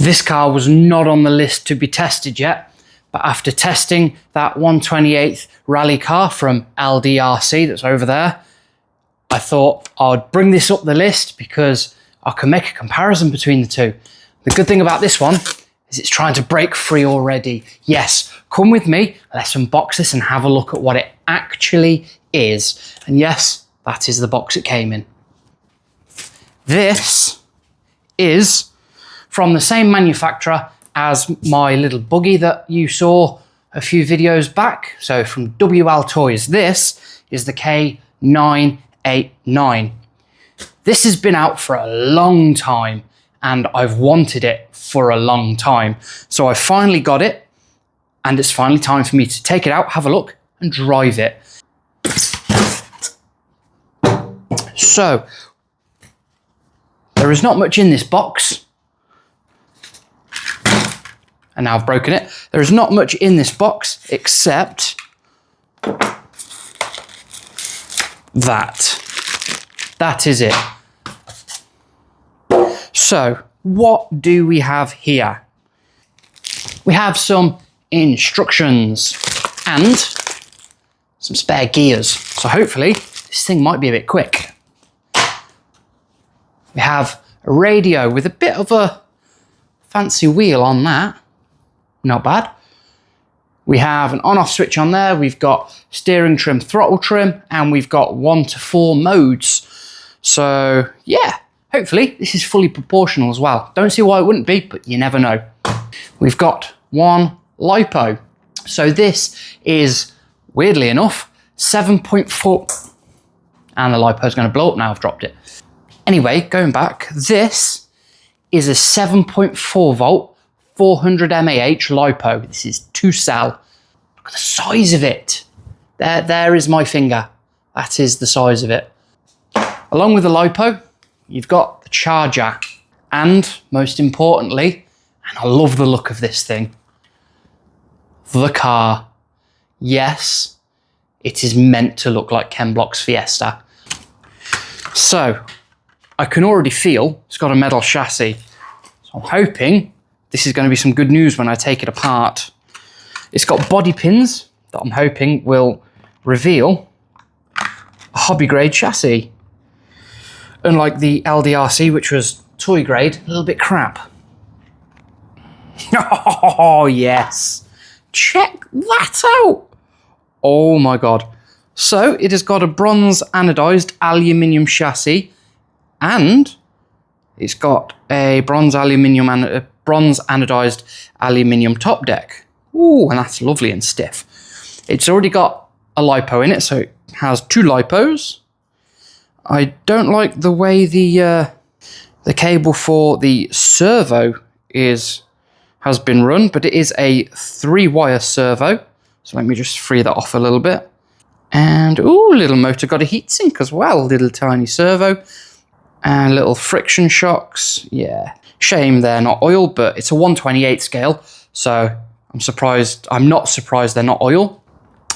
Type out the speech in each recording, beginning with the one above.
This car was not on the list to be tested yet, but after testing that 1/28 rally car from LDRC that's over there, I thought I'd bring this up the list because I can make a comparison between the two. The good thing about this one is it's trying to break free already. Yes, come with me, let's unbox this and have a look at what it actually is. And yes, that is the box it came in. This is from the same manufacturer as my little buggy that you saw a few videos back. So from WLtoys, this is the K989. This has been out for a long time and I've wanted it for a long time. So I finally got it and it's finally time for me to take it out, have a look and drive it. So there is not much in this box. And now I've broken it. There is not much in this box except that. That is it. So what do we have here? We have some instructions and some spare gears. So hopefully this thing might be a bit quick. We have a radio with a bit of a fancy wheel on that. Not bad. We have an on-off switch on there. We've got steering trim, throttle trim, and we've got 1 to 4 modes. So yeah, hopefully this is fully proportional as well. Don't see why it wouldn't be, but you never know. We've got one LiPo. So this is, weirdly enough, 7.4. And the LiPo is going to blow up now, I've dropped it. Anyway, going back, this is a 7.4 volt, 400 mAh LiPo. This is 2-cell. Look at the size of it. There is my finger. That is the size of it. Along with the LiPo, you've got the charger. And most importantly, and I love the look of this thing, the car. Yes, it is meant to look like Ken Block's Fiesta. So, I can already feel it's got a metal chassis. So I'm hoping this is going to be some good news when I take it apart. It's got body pins that I'm hoping will reveal a hobby grade chassis. Unlike the LDRC, which was toy grade, a little bit crap. Oh yes, check that out. Oh my God. So it has got a bronze anodized aluminium chassis and it's got a bronze anodized aluminium top deck. Ooh, and that's lovely and stiff. It's already got a LiPo in it, so it has 2 LiPos. I don't like the way the cable for the servo has been run, but it is a 3-wire servo. So let me just free that off a little bit. And ooh, little motor got a heatsink as well, little tiny servo. And little friction shocks, yeah. Shame they're not oil, but it's a 1/28 scale, so I'm not surprised they're not oil.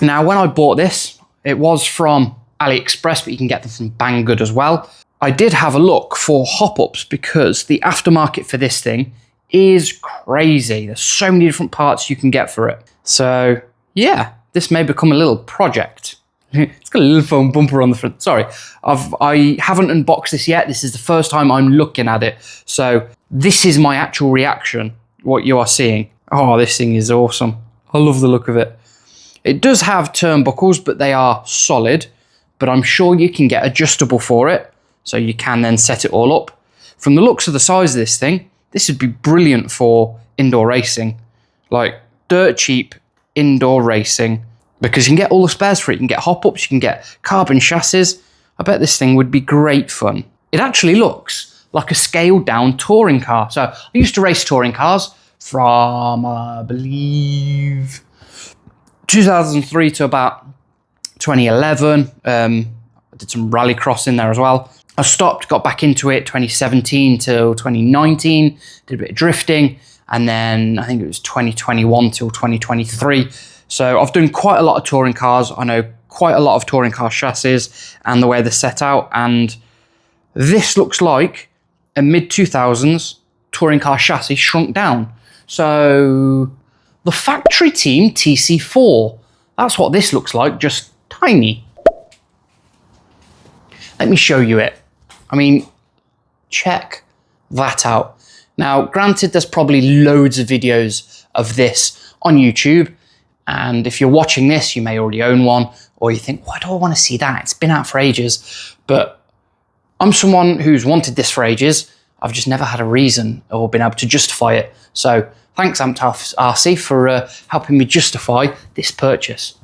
Now, when I bought this, it was from AliExpress, but you can get them from Banggood as well. I did have a look for hop-ups because the aftermarket for this thing is crazy. There's so many different parts you can get for it. So yeah, this may become a little project. It's got a little foam bumper on the front. Sorry, I haven't unboxed this yet. This is the first time I'm looking at it. So this is my actual reaction, what you are seeing. Oh, this thing is awesome. I love the look of it. It does have turnbuckles, but they are solid. But I'm sure you can get adjustable for it. So you can then set it all up. From the looks of the size of this thing, this would be brilliant for indoor racing. Like dirt cheap indoor racing. Because you can get all the spares for it. You can get hop-ups, you can get carbon chassis. I bet this thing would be great fun. It actually looks like a scaled-down touring car. So I used to race touring cars from, I believe, 2003 to about 2011. I did some rallycross in there as well. I stopped, got back into it 2017 till 2019, did a bit of drifting, and then I think it was 2021 till 2023. So I've done quite a lot of touring cars. I know quite a lot of touring car chassis and the way they're set out. And this looks like a mid-2000s touring car chassis shrunk down. So the factory team TC4, that's what this looks like, just tiny. Let me show you it. I mean, check that out. Now, granted, there's probably loads of videos of this on YouTube, and if you're watching this, you may already own one, or you think, why do I want to see that? It's been out for ages. But I'm someone who's wanted this for ages. I've just never had a reason or been able to justify it. So thanks, Amped RC, for helping me justify this purchase.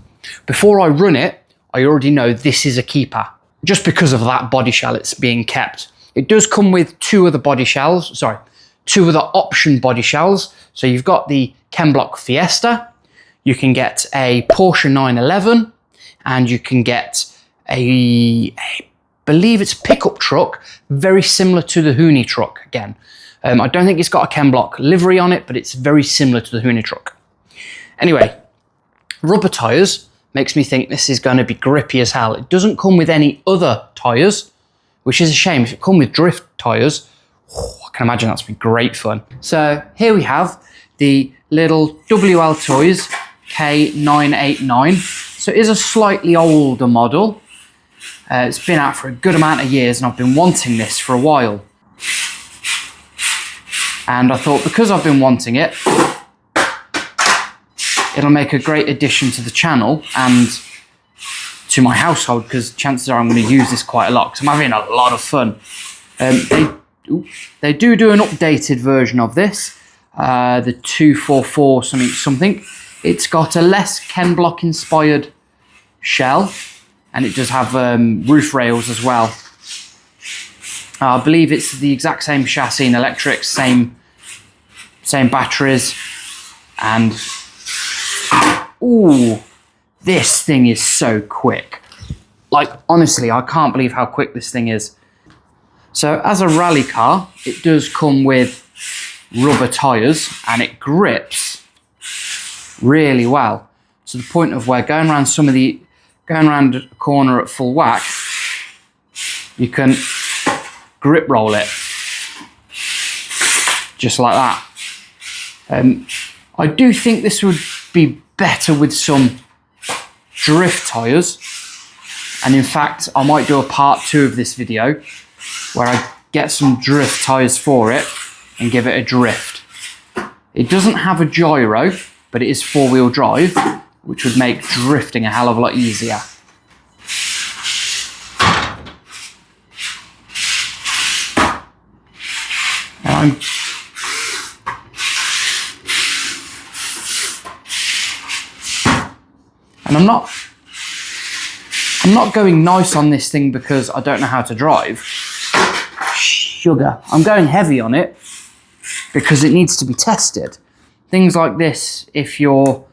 Before I run it, I already know this is a keeper, just because of that body shell it's being kept. It does come with two other option body shells. So you've got the Chemblock Fiesta, you can get a Porsche 911, and you can get I believe it's a pickup truck, very similar to the Huni truck again. I don't think it's got a Chemblock livery on it, but it's very similar to the Huni truck. Anyway, rubber tyres makes me think this is going to be grippy as hell. It doesn't come with any other tyres, which is a shame. If it come with drift tyres, I can imagine that's been great fun. So here we have the little WLtoys K989. So it is a slightly older model. It's been out for a good amount of years, and I've been wanting this for a while. And I thought, because I've been wanting it, it'll make a great addition to the channel and to my household, because chances are I'm going to use this quite a lot, because I'm having a lot of fun. They do an updated version of this, the 244 something. It's got a less Chemblock inspired shell, and it does have roof rails as well. I believe it's the exact same chassis and electrics, same batteries, and ooh, this thing is so quick. Like, honestly, I can't believe how quick this thing is. So as a rally car, it does come with rubber tyres, and it grips really well, to the point of where going around a corner at full whack, you can grip roll it just like that. I do think this would be better with some drift tyres, and in fact I might do a part 2 of this video where I get some drift tyres for it and give it a drift. It doesn't have a gyro, but it is 4-wheel drive, which would make drifting a hell of a lot easier. And I'm not going nice on this thing because I don't know how to drive. Sugar. I'm going heavy on it because it needs to be tested. Things like this, if you're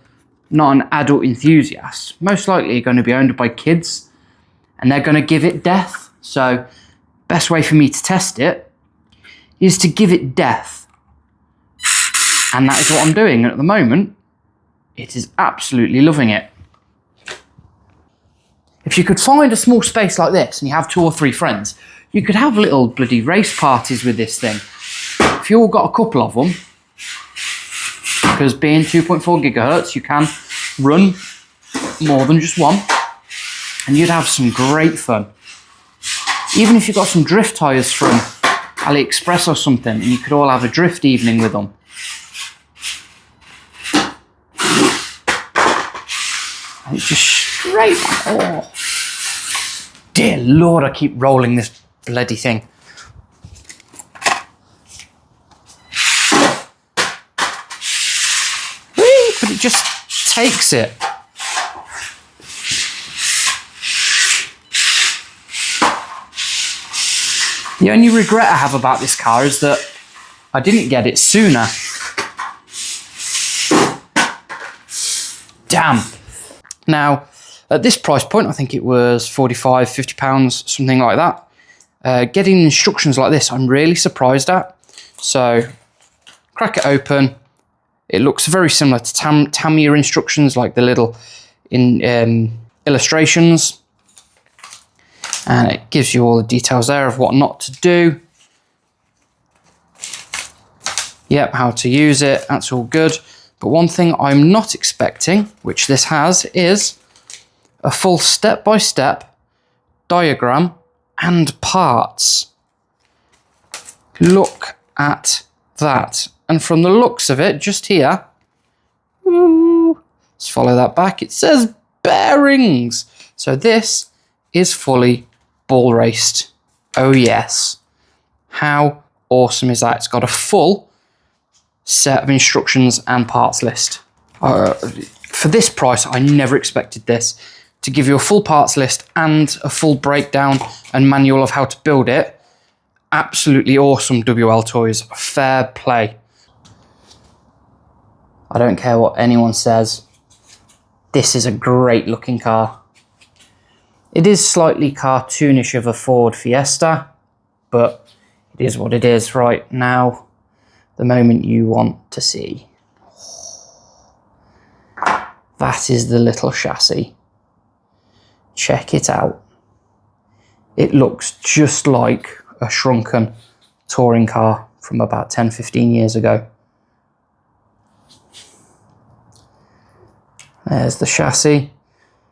not an adult enthusiast, most likely you're going to be owned by kids, and they're going to give it death. So best way for me to test it is to give it death. And that is what I'm doing at the moment. It is absolutely loving it. If you could find a small space like this and you have 2 or 3 friends, you could have little bloody race parties with this thing. If you all got a couple of them, because being 2.4 gigahertz, you can run more than just one, and you'd have some great fun. Even if you got some drift tyres from AliExpress or something, and you could all have a drift evening with them. And it's just straight. Oh, dear Lord, I keep rolling this bloody thing. Whee, but it just takes it. The only regret I have about this car is that I didn't get it sooner. Damn. Now, at this price point, I think it was £45, £50, something like that. Getting instructions like this, I'm really surprised at. So, crack it open. It looks very similar to Tamiya instructions, like the little illustrations. And it gives you all the details there of what not to do. Yep, how to use it, that's all good. But one thing I'm not expecting, which this has, is a full step-by-step diagram and parts. Look at that. And from the looks of it, just here, let's follow that back, it says bearings. So this is fully ball raced. Oh yes. How awesome is that? It's got a full set of instructions and parts list. For this price, I never expected this. To give you a full parts list and a full breakdown and manual of how to build it. Absolutely awesome, WLtoys. Fair play. I don't care what anyone says. This is a great looking car. It is slightly cartoonish of a Ford Fiesta, but it is what it is. Right now, the moment you want to see. That is the little chassis. Check it out. It looks just like a shrunken touring car from about 10-15 years ago. There's the chassis.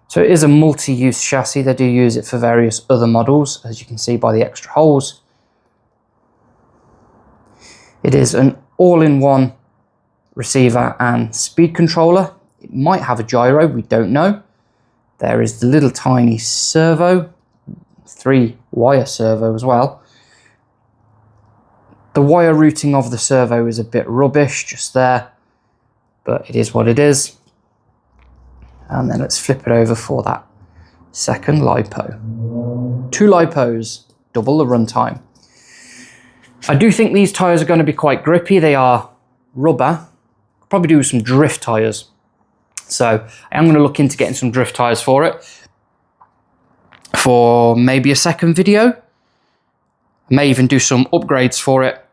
So it is a multi-use chassis. They do use it for various other models, as you can see by the extra holes. It is an all-in-one receiver and speed controller. It might have a gyro, we don't know. There is the little tiny servo, 3-wire servo as well. The wire routing of the servo is a bit rubbish just there, but it is what it is. And then let's flip it over for that second LiPo. 2 LiPos, double the runtime. I do think these tyres are going to be quite grippy. They are rubber. Probably do some drift tyres. So I am going to look into getting some drift tyres for it. For maybe a second video. I may even do some upgrades for it.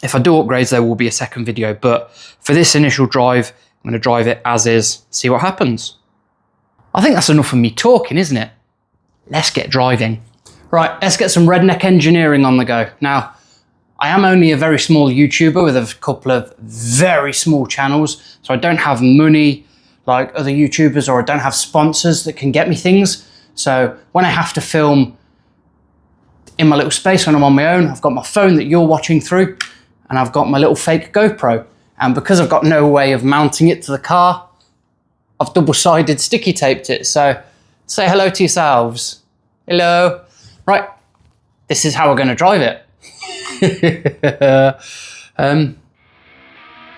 If I do upgrades, there will be a second video. But for this initial drive, I'm going to drive it as is, see what happens. I think that's enough of me talking, isn't it? Let's get driving. Right, let's get some redneck engineering on the go. Now, I am only a very small YouTuber with a couple of very small channels, so I don't have money like other YouTubers, or I don't have sponsors that can get me things. So when I have to film in my little space when I'm on my own, I've got my phone that you're watching through, and I've got my little fake GoPro. And because I've got no way of mounting it to the car, I've double-sided sticky taped it. So say hello to yourselves. Hello. Right, this is how we're going to drive it.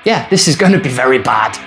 Yeah, this is going to be very bad.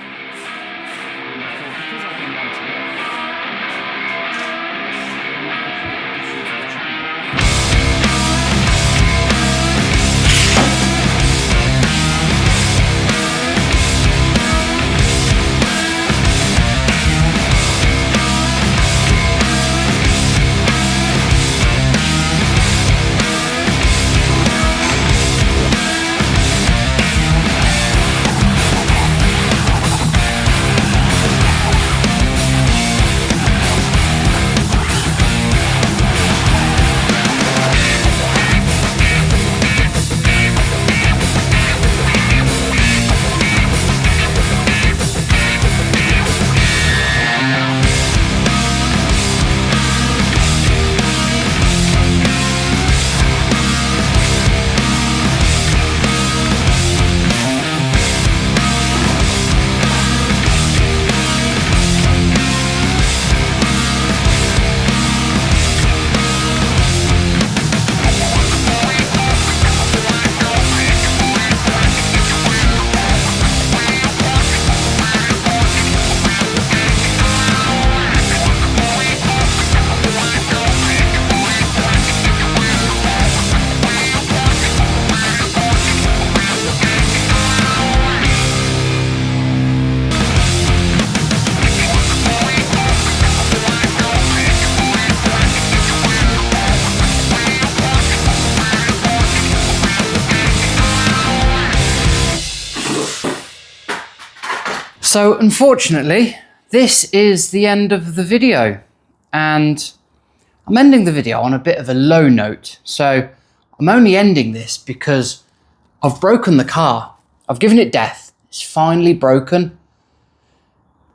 So unfortunately, this is the end of the video, and I'm ending the video on a bit of a low note. So I'm only ending this because I've broken the car. I've given it death. It's finally broken.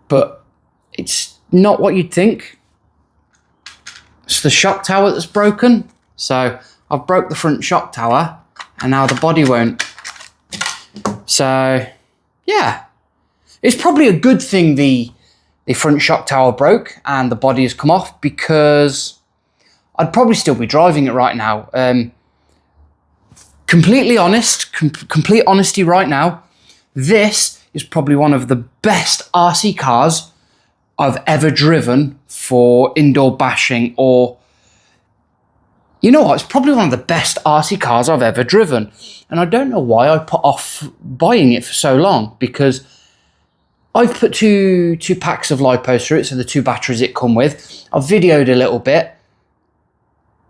But it's not what you'd think. It's the shock tower that's broken. So I've broke the front shock tower and now the body won't. So yeah, it's probably a good thing the front shock tower broke and the body has come off, because I'd probably still be driving it right now. Completely honest, complete honesty right now, this is probably one of the best RC cars I've ever driven for indoor bashing, or, you know what, it's probably one of the best RC cars I've ever driven. And I don't know why I put off buying it for so long, because I've put two packs of lipos through it, so the 2 batteries it come with. I've videoed a little bit,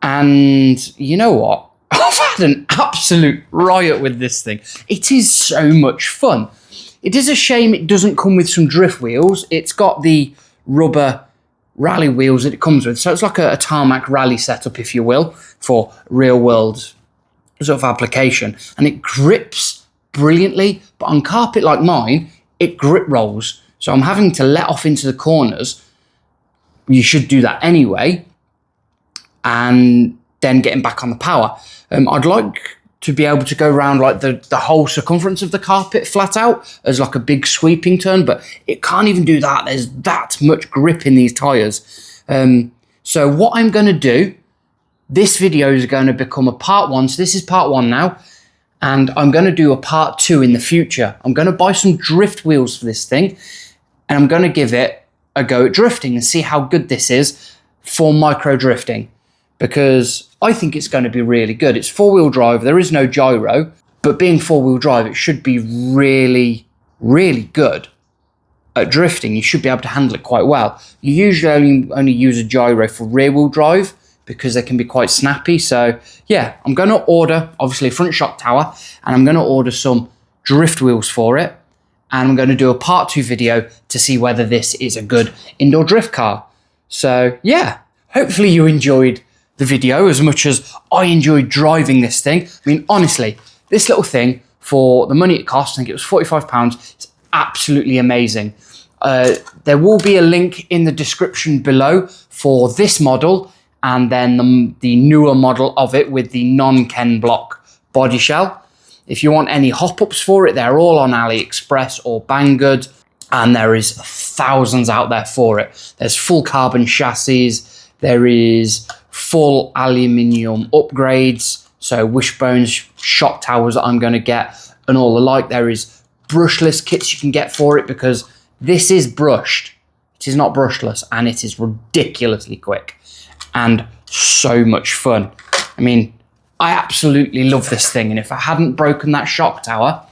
and you know what? I've had an absolute riot with this thing. It is so much fun. It is a shame it doesn't come with some drift wheels. It's got the rubber rally wheels that it comes with. So it's like a tarmac rally setup, if you will, for real world sort of application. And it grips brilliantly, but on carpet like mine, it grip rolls. So I'm having to let off into the corners. You should do that anyway. And then getting back on the power. I'd like to be able to go around like the whole circumference of the carpet flat out as like a big sweeping turn, but it can't even do that. There's that much grip in these tyres. So what I'm going to do, this video is going to become a part 1. So this is part 1 now, and I'm going to do a part 2 in the future. I'm going to buy some drift wheels for this thing, and I'm going to give it a go at drifting and see how good this is for micro drifting, because I think it's going to be really good. It's 4-wheel drive. There is no gyro, but being 4-wheel drive, it should be really, really good at drifting. You should be able to handle it quite well. You usually only use a gyro for rear-wheel drive because they can be quite snappy. So yeah, I'm going to order, obviously, a front shock tower, and I'm going to order some drift wheels for it. And I'm going to do a part 2 video to see whether this is a good indoor drift car. So yeah, hopefully you enjoyed the video as much as I enjoyed driving this thing. I mean, honestly, this little thing, for the money it cost, I think it was £45, it's absolutely amazing. There will be a link in the description below for this model, and then the newer model of it with the non-Ken block body shell. If you want any hop-ups for it, they're all on AliExpress or Banggood, and there is thousands out there for it. There's full carbon chassis, there is full aluminium upgrades, so wishbones, shock towers that I'm going to get, and all the like. There is brushless kits you can get for it, because this is brushed. It is not brushless, and it is ridiculously quick and so much fun. I mean, I absolutely love this thing, and if I hadn't broken that shock tower,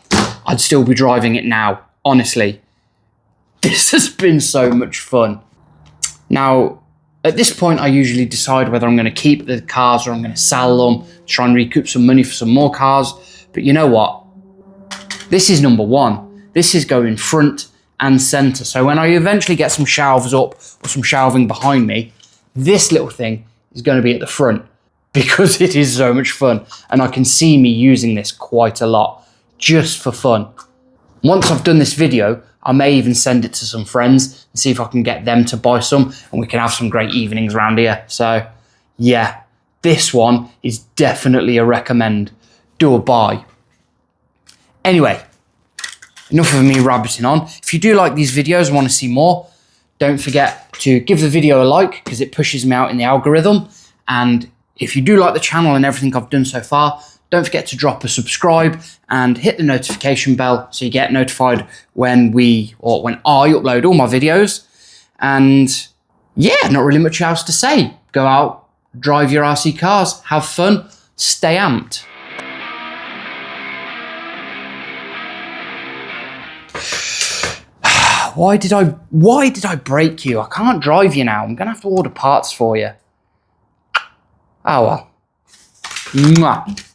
I'd still be driving it now. Honestly, this has been so much fun. Now, at this point, I usually decide whether I'm going to keep the cars or I'm going to sell them, try and recoup some money for some more cars. But you know what? This is number 1. This is going front and center. So when I eventually get some shelves up or some shelving behind me, this little thing is going to be at the front, because it is so much fun. And I can see me using this quite a lot just for fun. Once I've done this video, I may even send it to some friends and see if I can get them to buy some, and we can have some great evenings around here. So yeah, this one is definitely a recommend. Do a buy. Anyway, enough of me rabbiting on. If you do like these videos and want to see more, don't forget to give the video a like, because it pushes me out in the algorithm. And if you do like the channel and everything I've done so far, don't forget to drop a subscribe and hit the notification bell so you get notified when I upload all my videos. And yeah, not really much else to say. Go out, drive your RC cars, have fun, stay amped. Why did I break you? I can't drive you now. I'm gonna have to order parts for you. Oh well. Mwah.